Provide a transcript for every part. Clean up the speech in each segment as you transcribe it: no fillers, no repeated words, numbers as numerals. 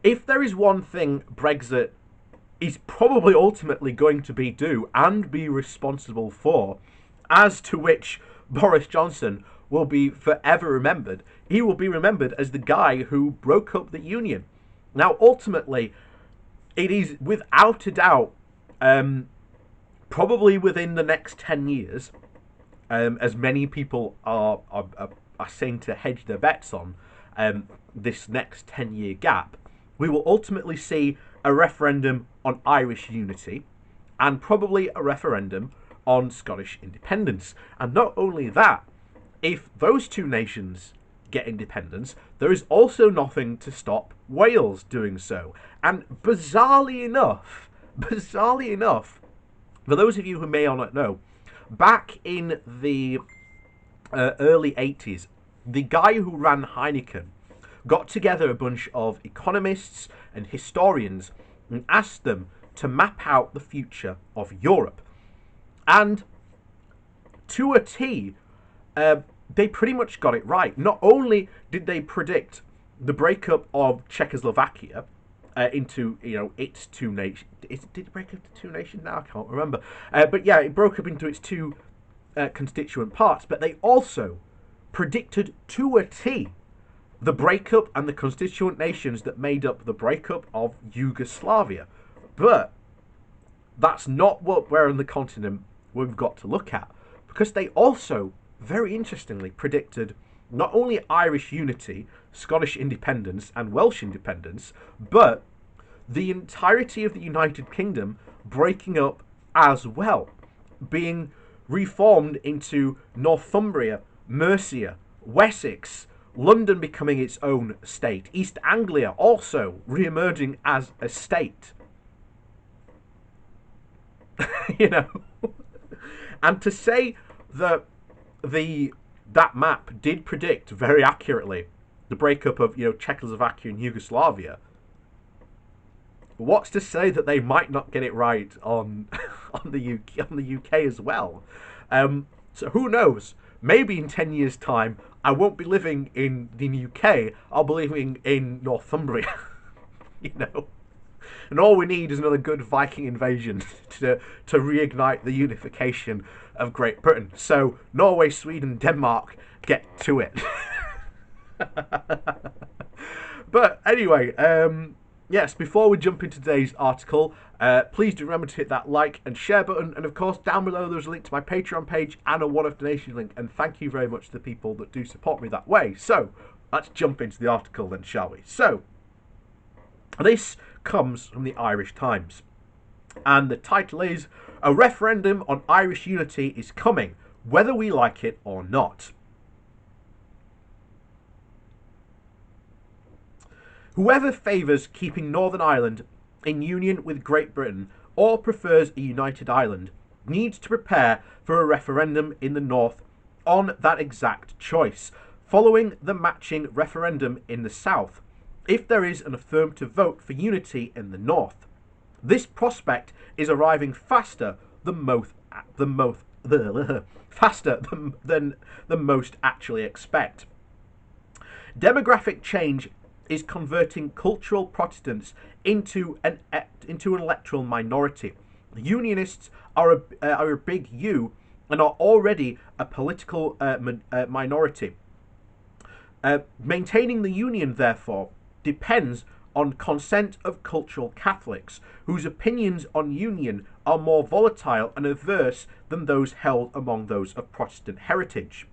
If there is one thing Brexit is probably ultimately going to be do and be responsible for, as to which Boris Johnson will be forever remembered, he will be remembered as the guy who broke up the union. Now, ultimately, it is without a doubt, probably within the next 10 years, as many people are saying to hedge their bets on this next 10-year gap, we will ultimately see a referendum on Irish unity and probably a referendum on Scottish independence. And not only that, if those two nations get independence, there is also nothing to stop Wales doing so. And bizarrely enough, for those of you who may or not know, back in the early 80s, the guy who ran Heineken got together a bunch of economists and historians and asked them to map out the future of Europe. And to a T, they pretty much got it right. Not only did they predict the breakup of Czechoslovakia into, its two nations. Did it break up to two nations now? I can't remember. But yeah, it broke up into its two constituent parts. But they also predicted to a T the breakup and the constituent nations that made up the breakup of Yugoslavia. But that's not where on the continent we've got to look at, because they also, very interestingly, predicted not only Irish unity, Scottish independence, and Welsh independence, but the entirety of the United Kingdom breaking up as well, being reformed into Northumbria, Mercia, Wessex, London becoming its own state, East Anglia also re-emerging as a state. And to say that that map did predict very accurately the breakup of Czechoslovakia and Yugoslavia, what's to say that they might not get it right on the UK as well? So who knows? Maybe in 10 years' time, I won't be living in the UK. I'll be living in Northumbria. And all we need is another good Viking invasion to reignite the unification of Great Britain. So Norway, Sweden, Denmark, get to it. But anyway, yes, before we jump into today's article, please do remember to hit that like and share button. And of course, down below there's a link to my Patreon page and a one-off donation link. And thank you very much to the people that do support me that way. So let's jump into the article then, shall we? So this comes from the Irish Times, and the title is "A Referendum on Irish Unity is Coming, Whether We Like It or Not." Whoever favours keeping Northern Ireland in union with Great Britain or prefers a united Ireland needs to prepare for a referendum in the North on that exact choice, following the matching referendum in the South, if there is an affirmative vote for unity in the North. This prospect is arriving faster than most actually expect. Demographic change is converting cultural Protestants into an electoral minority. Unionists are a big U and are already a political minority. Maintaining the union, therefore, depends on consent of cultural Catholics, whose opinions on union are more volatile and averse than those held among those of Protestant heritage.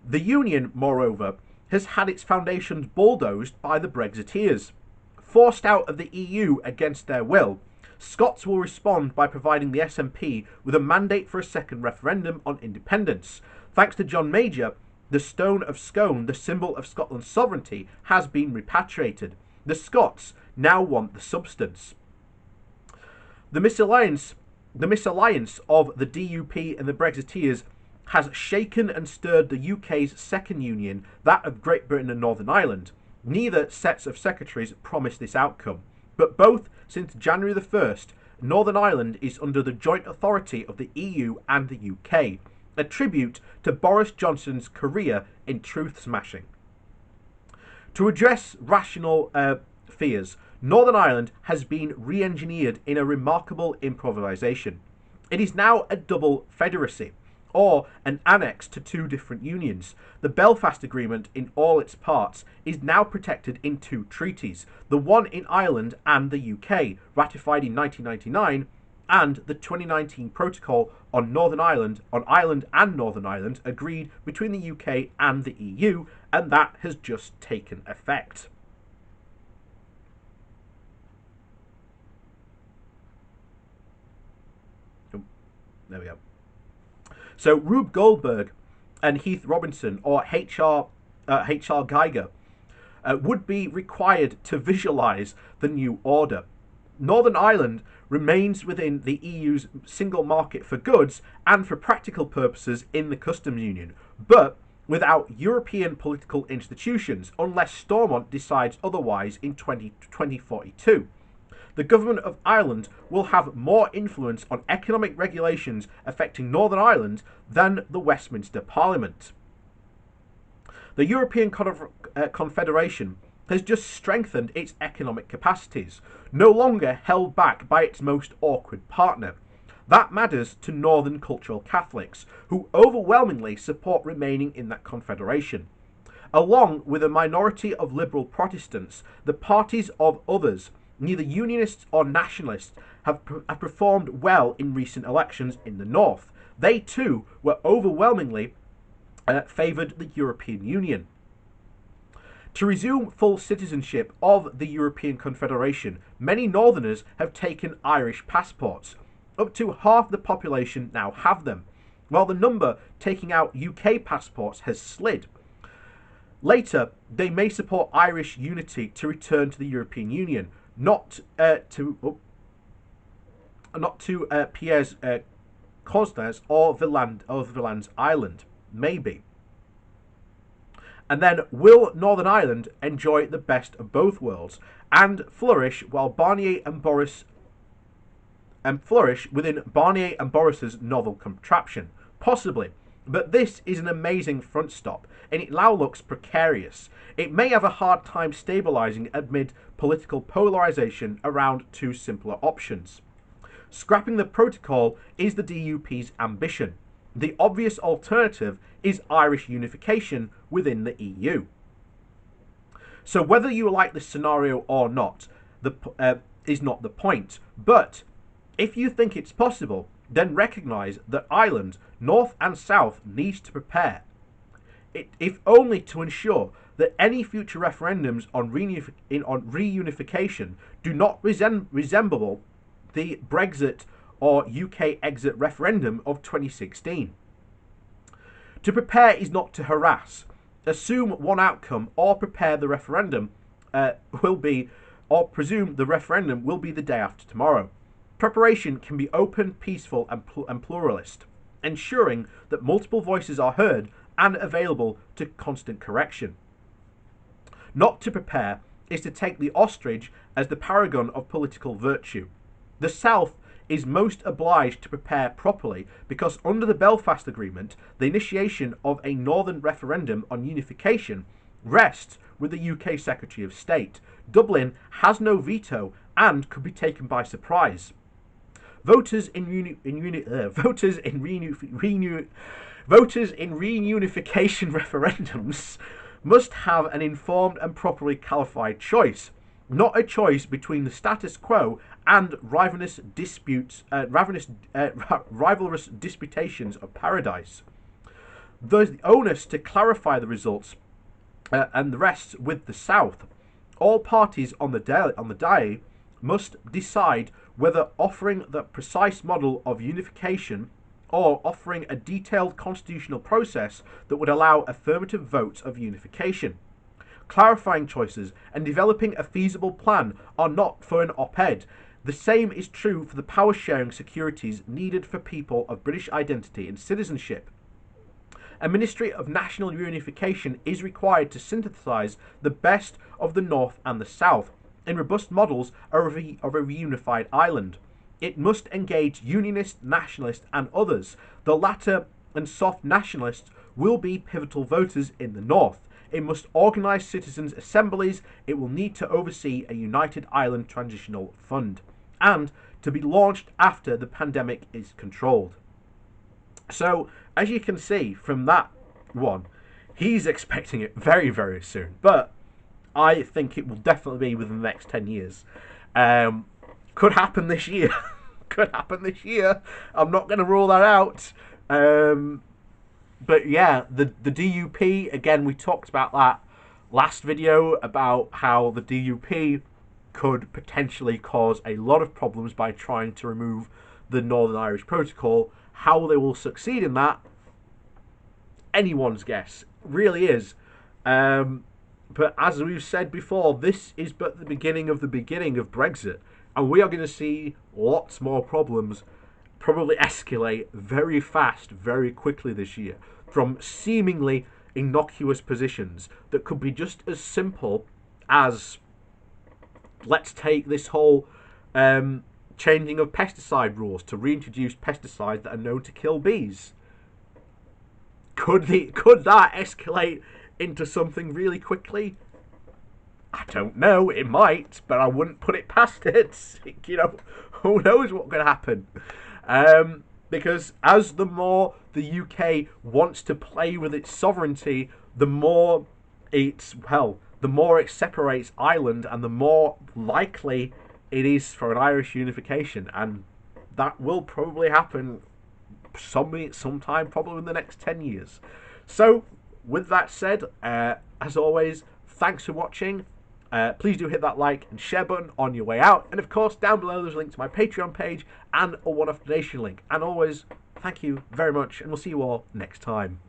The union, moreover, has had its foundations bulldozed by the Brexiteers. Forced out of the EU against their will, Scots will respond by providing the SNP with a mandate for a second referendum on independence. Thanks to John Major, the Stone of Scone, the symbol of Scotland's sovereignty, has been repatriated. The Scots now want the substance. The misalliance of the DUP and the Brexiteers has shaken and stirred the UK's second union, that of Great Britain and Northern Ireland. Neither sets of secretaries promised this outcome, but both since January the 1st, Northern Ireland is under the joint authority of the EU and the UK, a tribute to Boris Johnson's career in truth smashing. To address rational fears, Northern Ireland has been re-engineered in a remarkable improvisation. It is now a double federacy, or an annex to two different unions. The Belfast Agreement, in all its parts, is now protected in two treaties, the one in Ireland and the UK, ratified in 1999, and the 2019 Protocol on Ireland and Northern Ireland, agreed between the UK and the EU, and that has just taken effect. Oh, there we go. So Rube Goldberg and Heath Robinson, or HR Geiger, would be required to visualise the new order. Northern Ireland remains within the EU's single market for goods and for practical purposes in the customs union, but without European political institutions unless Stormont decides otherwise in 2042. The government of Ireland will have more influence on economic regulations affecting Northern Ireland than the Westminster Parliament. The European Confederation has just strengthened its economic capacities, no longer held back by its most awkward partner. That matters to Northern cultural Catholics, who overwhelmingly support remaining in that confederation. Along with a minority of liberal Protestants, the parties of others, neither unionists or nationalists, have performed well in recent elections in the north. They too were overwhelmingly favoured the European Union. To resume full citizenship of the European Confederation, many Northerners have taken Irish passports. Up to half the population now have them, while the number taking out UK passports has slid. Later, they may support Irish unity to return to the European Union, not to Pierre's Cosnes or Villand's Island, maybe. And then, will Northern Ireland enjoy the best of both worlds and flourish while Barnier and Boris flourish within Barnier and Boris's novel contraption? Possibly, but this is an amazing front stop, and it now looks precarious. It may have a hard time stabilising amid political polarisation around two simpler options. Scrapping the protocol is the DUP's ambition. The obvious alternative is Irish unification within the EU. So whether you like this scenario or not, is not the point. But if you think it's possible, then recognise that Ireland, north and south, needs to prepare. If only to ensure that any future referendums on reunification do not resemble the Brexit or UK exit referendum of 2016. To prepare is not to harass. Assume one outcome or prepare the referendum presume the referendum will be the day after tomorrow. Preparation can be open, peaceful and pluralist, ensuring that multiple voices are heard and available to constant correction. Not to prepare is to take the ostrich as the paragon of political virtue. The South is most obliged to prepare properly because under the Belfast Agreement, the initiation of a Northern referendum on unification rests with the UK Secretary of State. Dublin has no veto and could be taken by surprise. Voters in reunification referendums must have an informed and properly qualified choice, not a choice between the status quo and rivalrous disputations of paradise. The onus to clarify the results and the rest with the South. All parties on the day must decide whether offering the precise model of unification or offering a detailed constitutional process that would allow affirmative votes of unification. Clarifying choices and developing a feasible plan are not for an op-ed. The same is true for the power-sharing securities needed for people of British identity and citizenship. A Ministry of National Reunification is required to synthesise the best of the North and the South in robust models of a reunified Ireland. It must engage unionists, nationalists and others. The latter and soft nationalists will be pivotal voters in the North. It must organise citizens' assemblies. It will need to oversee a United Ireland Transitional Fund, and to be launched after the pandemic is controlled. So, as you can see from that one, he's expecting it very, very soon. But I think it will definitely be within the next 10 years. Could happen this year. Could happen this year. I'm not going to rule that out. But yeah, the DUP, again, we talked about that last video, about how the DUP could potentially cause a lot of problems by trying to remove the Northern Irish Protocol. How they will succeed in that, anyone's guess. Really is. But as we've said before, this is but the beginning of Brexit. And we are going to see lots more problems probably escalate very fast, very quickly this year, from seemingly innocuous positions that could be just as simple as, let's take this whole changing of pesticide rules to reintroduce pesticides that are known to kill bees. Could that escalate into something really quickly? I don't know. It might, but I wouldn't put it past it. You know, who knows what's going to happen? Because as the more the UK wants to play with its sovereignty, the more it separates Ireland, and the more likely it is for an Irish unification, and that will probably happen sometime probably in the next 10 years. So, with that said, as always, thanks for watching. Please do hit that like and share button on your way out. And of course, down below there's a link to my Patreon page and a one-off donation link. And always, thank you very much, and we'll see you all next time.